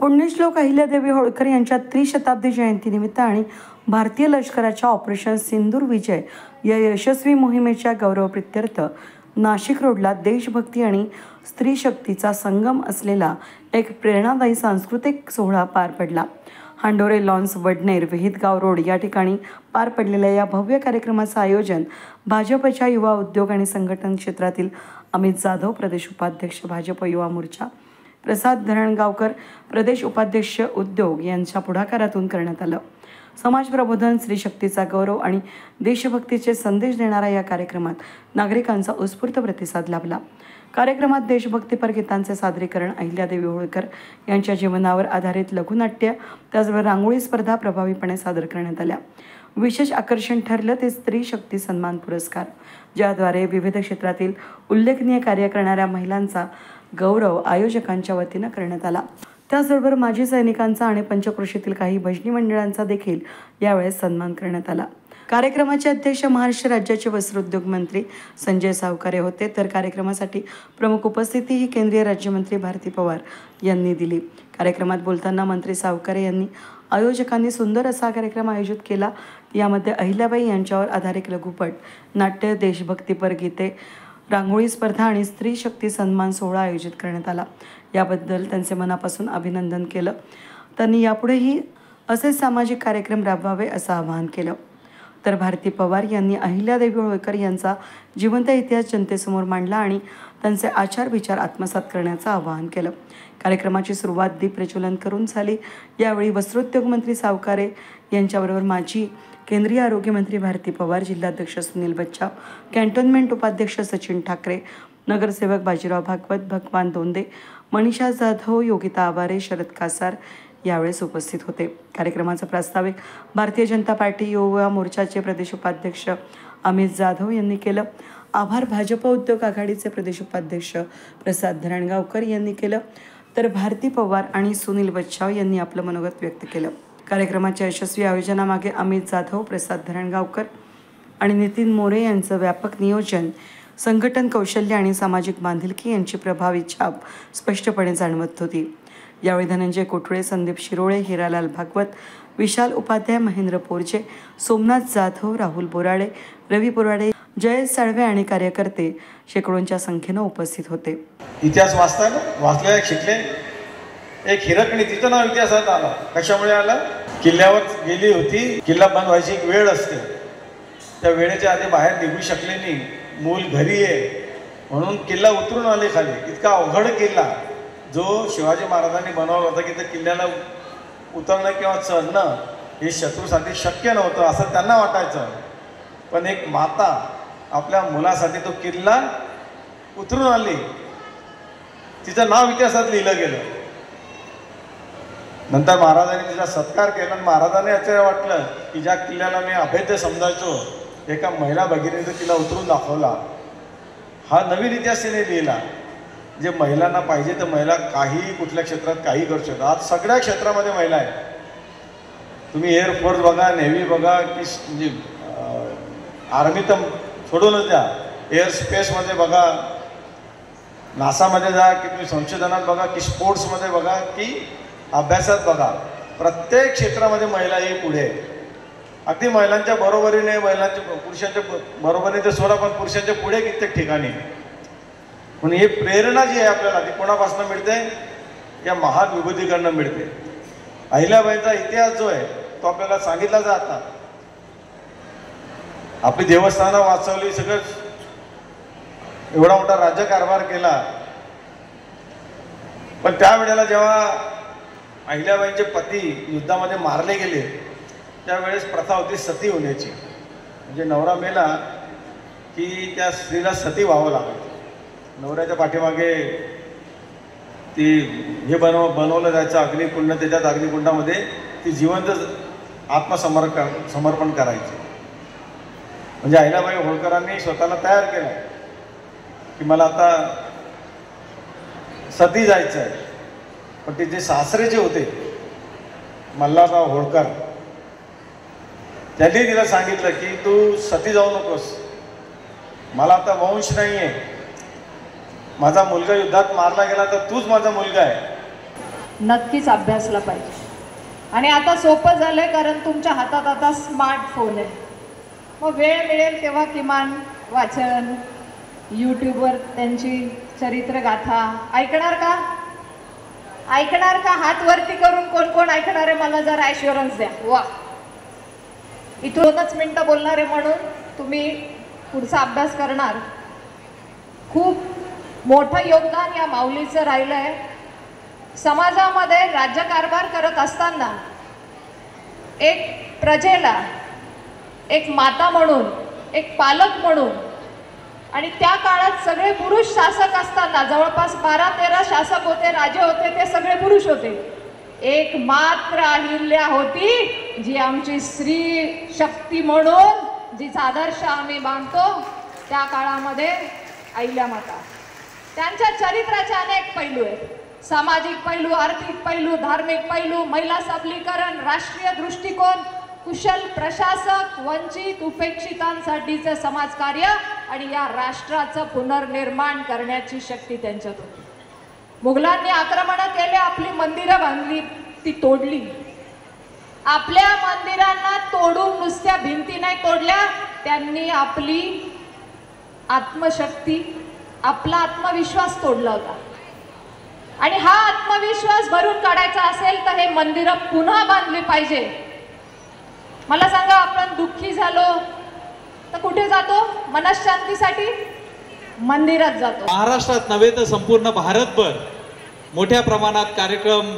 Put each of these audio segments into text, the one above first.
पुण्यश्लोक अहिल्यादेवी होळकर यांच्या त्रिशताब्दी जयंतीनिमित्त आणि भारतीय लष्कराच्या ऑपरेशन सिंदूर विजय या यशस्वी मोहिमेच्या गौरवप्रित्यर्थ नाशिक रोडला देशभक्ती आणि स्त्री शक्तीचा संगम असलेला एक प्रेरणादायी सांस्कृतिक सोहळा पार पडला। हांडोरे लॉन्स वडनेर विहितगाव रोड या ठिकाणी पार पडलेल्या या भव्य कार्यक्रमाचं आयोजन भाजपच्या युवा उद्योग आणि संघटन क्षेत्रातील अमित जाधव, प्रदेश उपाध्यक्ष भाजप युवा मोर्चा, प्रसाद धरणगावकर, प्रदेश उपाध्यक्ष उद्योग यांच्या पुढाकारातून करण्यात आलं। समाज प्रबोधन, स्त्री शक्तीचा गौरव आणि देशभक्तीचे संदेश देणारा या कार्यक्रमात नागरिकांचा उत्स्फूर्त प्रतिसाद लाभला। कार्यक्रमात देशभक्तीपर गीतांचे सादरीकरण, अहिल्यादेवी होळकर यांच्या जीवनावर आधारित लघुनाट्य, त्याचबरोबर रांगोळी स्पर्धा प्रभावीपणे सादर करण्यात आल्या। विशेष आकर्षण ठरलं ते स्त्री शक्ती सन्मान पुरस्कार, ज्याद्वारे विविध क्षेत्रातील उल्लेखनीय कार्य करणाऱ्या महिलांचा गौरव आयोजकांच्या वतीनं करण्यात आला। त्याचबरोबर माजी सैनिकांचा आणि पंचक्रोशीतील काही भजनी मंडळांचा देखील यावेळेस सन्मान करण्यात आला। कार्यक्रमाचे अध्यक्ष महाराष्ट्र राज्याचे वस्त्रोद्योग मंत्री संजय सावकारे होते, तर कार्यक्रमासाठी प्रमुख उपस्थिती ही केंद्रीय राज्यमंत्री भारती पवार यांनी दिली। कार्यक्रमात बोलताना मंत्री सावकारे यांनी आयोजकांनी सुंदर असा कार्यक्रम आयोजित केला। यामध्ये अहिल्याबाई यांच्यावर आधारित लघुपट, नाट्य, देशभक्तीपर गीते, रांगोळी स्पर्धा आणि स्त्री शक्ती सन्मान सोहळा आयोजित करण्यात आला। याबद्दल त्यांचे मनापासून अभिनंदन केलं। त्यांनी यापुढेही असे सामाजिक कार्यक्रम राबवावे असं आवाहन केलं। तर भारती पवार यांनी अहिल्यादेवी होळकर यांचा जिवंत इतिहास जनतेसमोर मांडला आणि त्यांचे आचार विचार आत्मसात करण्याचं आवाहन केलं। कार्यक्रमाची सुरुवात दीप प्रज्वलन करून झाली। यावेळी वस्त्रोद्योग मंत्री सावकारे यांच्याबरोबर माजी केंद्रीय आरोग्य मंत्री भारती पवार, जिल्हाध्यक्ष सुनील बच्चाव, कॅन्टोन्मेंट उपाध्यक्ष सचिन ठाकरे, नगरसेवक बाजीराव भागवत, भगवान दोंदे, मनीषा जाधव, योगिता आवारे, शरद कासार यावेळेस उपस्थित होते। कार्यक्रमाचा प्रास्ताविक भारतीय जनता पार्टी युवा मोर्चाचे प्रदेश उपाध्यक्ष अमित जाधव यांनी केलं। आभार भाजप उद्योग आघाडीचे प्रदेश उपाध्यक्ष प्रसाद धरणगावकर यांनी केलं, तर भारती पवार आणि सुनील बच्चाव यांनी आपलं मनोगत व्यक्त केलं। कार्यक्रमाच्या यशस्वी आयोजनामागे अमित जाधव, प्रसाद धरणगावकर आणि नितीन मोरे यांचं व्यापक नियोजन, संघटन कौशल्य आणि सामाजिक बांधिलकी यांची प्रभावी छाप स्पष्टपणे जाणवत होती। यावेळी धनंजय कोठुळे, संदीप शिरोळे, हिरालाल भागवत, विशाल उपाध्याय, महेंद्र पोरजे, सोमनाथ जाधव, राहुल बोराडे, रवी बोराडे, जयेश साळवे आणि कार्यकर्ते शेकडोंच्या संख्येनं उपस्थित होते। इतिहास वाचले, शिकले। एक हिरकणी, तिचं नाव इतिहासात आलं। कशामुळे आलं? किल्ल्यावर गेली होती, किल्ला बंद व्हायची एक वेळ असते, त्या वेळेच्या आधी बाहेर निघू शकले नाही, मूल घरी आहे म्हणून किल्ला उतरून आले खाली। इतका अवघड किल्ला जो शिवाजी महाराजांनी बनवला होता की त्या किल्ल्याला उतरणं किंवा चढणं हे शत्रूसाठी शक्य नव्हतं असं त्यांना वाटायचं, पण एक माता आपल्या मुलासाठी तो किल्ला उतरून आली, तिचं नाव इतिहासात लिहिलं गेलं। नंतर महाराजांनी तिचा सत्कार केला आणि महाराजांनी आश्चर्य वाटलं की ज्या किल्ल्याला मी अभेद्य समजायचो, एका महिला भगिनीने तिला उतरून दाखवला। हा नवीन इतिहास तिने लिहिला। जे महिलांना पाहिजे तर महिला काही कुठल्या क्षेत्रात काही करू शकतात। आज सगळ्या क्षेत्रामध्ये महिला आहेत। तुम्ही एअरफोर्स बघा, नेव्ही बघा, की म्हणजे आर्मी तर सोडूनच द्या, एअर स्पेसमध्ये बघा, नासामध्ये जा, की तुम्ही संशोधनात बघा, की स्पोर्ट्समध्ये बघा, की अभ्यासात बघा, प्रत्येक क्षेत्रामध्ये महिला ही पुढे आहे। अगदी महिलांच्या बरोबरीने, पुरुषांच्या बरोबरीने तर सोडा, पण पुरुषांच्या पुढे कित्येक ठिकाणी। म्हणून ही प्रेरणा जी आहे आपल्याला ती कोणापासून मिळते? या महान विभूतीकडनं मिळते। अहिल्याबाईंचा इतिहास जो आहे तो आपल्याला सांगितला जाता। आपली देवस्थानं वाचवली, सगळं एवढा मोठा राज्यकारभार केला, पण त्यावेळेला जेव्हा अहिल्याबाईंचे पती युद्धामध्ये मारले गेले त्यावेळेस प्रथा होती सती होण्याची, म्हणजे नवरा मेला की त्या स्त्रीला सती व्हावं लागायचं। नवऱ्याच्या पाठीमागे ती हे बनवलं जायचं अग्निकुंड, त्याच्यात अग्निकुंडामध्ये ती जिवंत समर्पण करायची। म्हणजे अहिल्याबाई होळकरांनी स्वतःला तयार केलं की मला आता सती जायचं आहे, पण तिचे सासरे जे होते मल्हारराव होळकर, त्यांनी तिला सांगितलं की तू सती जाऊ नकोस, मला आता वंश नाही आहे, माझा मुलगा युद्धात मारला गेला तर तूच माझा मुलगा आहे। नक्कीच अभ्यासला पाहिजे. आणि आता सोपं झालं आहे, कारण तुमच्या हातात आता स्मार्टफोन आहे. मग वेळ मिळेल तेव्हा किमान वाचन, यूट्यूबवर त्यांची चरित्रगाथा ऐकणार का? ऐकणार का? हात वरती करून कोण कोण ऐकणार आहे मला जरा ॲश्युरन्स द्या. वा, इथून 2च मिनटं बोलणार आहे म्हणून तुम्ही पुढचा अभ्यास करणार. खूप मोठं योगदान या माऊलीचं राहिलं आहे. समाजामध्ये राज्यकारभार करत असताना एक प्रजेला, एक माता म्हणून, एक पालक म्हणून, आणि त्या काळात सगळे पुरुष शासक असताना जवळपास 12-13 शासक होते, राजे होते, ते सगळे पुरुष होते. एक मात्र अहिल्या होती जी आमची स्त्री शक्ती म्हणून जिचा आदर्श आम्ही मानतो, त्या काळामध्ये अहिल्या माता. त्यांच्या चरित्राचे अनेक पैलू आहेत. सामाजिक पैलू, आर्थिक पैलू, धार्मिक पैलू, महिला सबलीकरण, राष्ट्रीय दृष्टिकोन, कुशल प्रशासक, वंचित उपेक्षितांसाठीचं समाजकार्य आणि या राष्ट्राचं पुनर्निर्माण करण्याची शक्ती त्यांच्यात होती. मुघलांनी आक्रमण केले, आपली मंदिरं बांधली, ती तोडली. आपल्या मंदिरांना तोडून नुसत्या भिंती नाही तोडल्या, त्यांनी आपली आत्मशक्ती, आपला आत्मविश्वास तोडला होता. आणि हा आत्मविश्वास भरून काढायचा असेल तर हे मंदिरं पुन्हा बांधली पाहिजे. मला सांगा, आपण दुःखी झालो तर कुठे जातो? मनःशांतीसाठी मंदिरात जातो. महाराष्ट्रात नव्हे तर संपूर्ण भारतभर मोठ्या प्रमाणात कार्यक्रम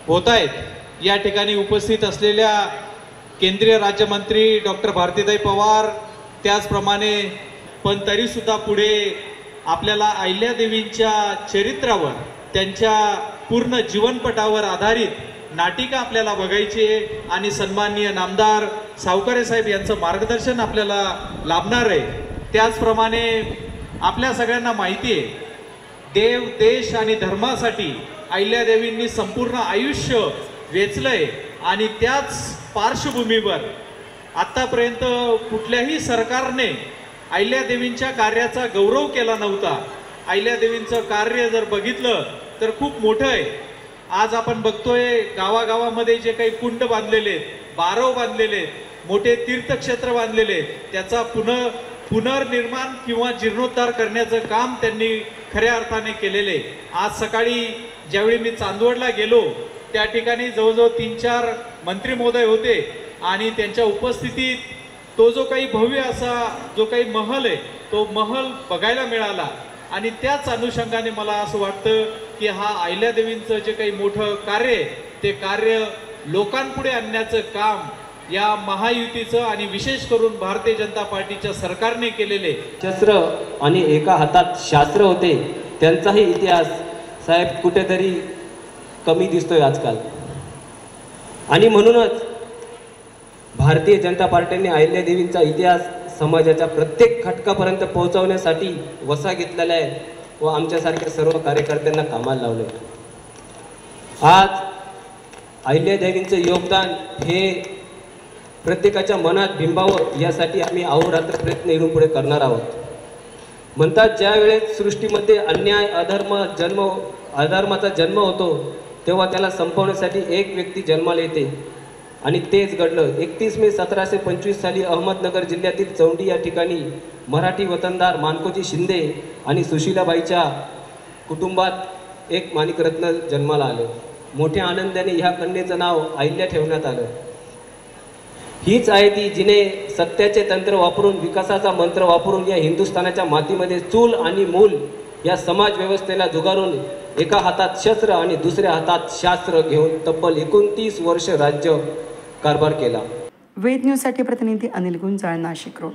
होत आहेत. या ठिकाणी उपस्थित असलेल्या केंद्रीय राज्यमंत्री डॉक्टर भारतीताई पवार, त्याचप्रमाणे पण तरीसुद्धा पुढे आपल्याला अहिल्यादेवींच्या चरित्रावर, त्यांच्या पूर्ण जीवनपटावर आधारित नाटिका आपल्याला बघायची आहे. आणि सन्माननीय नामदार सावकारे साहेब यांचं मार्गदर्शन आपल्याला लाभणार आहे. त्याचप्रमाणे आपल्या सगळ्यांना माहिती आहे, देव, देश आणि धर्मासाठी अहिल्यादेवींनी संपूर्ण आयुष्य वेचलंय. आणि त्याच पार्श्वभूमीवर आत्तापर्यंत कुठल्याही सरकारने अहिल्यादेवींच्या कार्याचा गौरव केला नव्हता. अहिल्यादेवींचं कार्य जर बघितलं तर खूप मोठं आहे. आज आपण बघतोय गावागावामध्ये जे काही कुंड बांधलेले आहेत, बारव बांधलेले आहेत, मोठे तीर्थक्षेत्र बांधलेले आहेत, त्याचा पुनर्निर्माण किंवा जीर्णोद्धार करण्याचं काम त्यांनी खऱ्या अर्थाने केलेले. आज सकाळी ज्यावेळी मी चांदवडला गेलो, त्या ठिकाणी जवळजवळ 3-4 मंत्री महोदय होते आणि त्यांच्या उपस्थितीत तो जो काही भव्य असा जो काही महल आहे, तो महल बघायला मिळाला. आणि त्याच अनुषंगाने मला असं वाटतं की हा अहिल्यादेवींचं जे काही मोठं कार्य आहे, ते कार्य लोकांपुढे आणण्याचं काम या महायुतीचं आणि विशेष करून भारतीय जनता पार्टीच्या सरकारने केलेले. शस्त्र आणि एका हातात शास्त्र होते, त्यांचाही इतिहास साहेब कुठेतरी कमी दिसतोय आजकाल. आणि म्हणूनच भारतीय जनता पार्टीने अहिल्यादेवींचा इतिहास समाजाच्या प्रत्येक घटकापर्यंत पोहोचवण्यासाठी वसा घेतलेला आहे व आमच्यासारख्या सर्व कार्यकर्त्यांना कामाला लावले. आज अहिल्यादेवींचं योगदान हे प्रत्येकाच्या मनात बिंबावं यासाठी आम्ही अहोरात्र प्रयत्न इथून पुढे करणार आहोत. म्हणतात, ज्या वेळेस सृष्टीमध्ये अन्याय, अधर्माचा जन्म होतो, तेव्हा त्याला संपवण्यासाठी एक व्यक्ती जन्माला येते. आणि तेच घडलं. 31 मे 1725 साली अहमदनगर जिल्ह्यातील चौंडी या ठिकाणी मराठी वतनदार मानकोजी शिंदे आणि सुशीलाबाईच्या कुटुंबात एक माणिकरत्न जन्माला आले. मोठ्या आनंदाने ह्या कन्येचं नाव अहिल्या ठेवण्यात आलं. हीच आहे ती जिने सत्याचे तंत्र वापरून, विकासाचा मंत्र वापरून या हिंदुस्थानाच्या मातीमध्ये चूल आणि मूल या समाज व्यवस्थेला जुगारून एका हातात शस्त्र आणि दुसऱ्या हातात शास्त्र घेऊन तब्बल 29 वर्ष राज्य कारभार केला. वेद न्यूजसाठी प्रतिनिधी अनिल गुंजाळ, नाशिक रोड.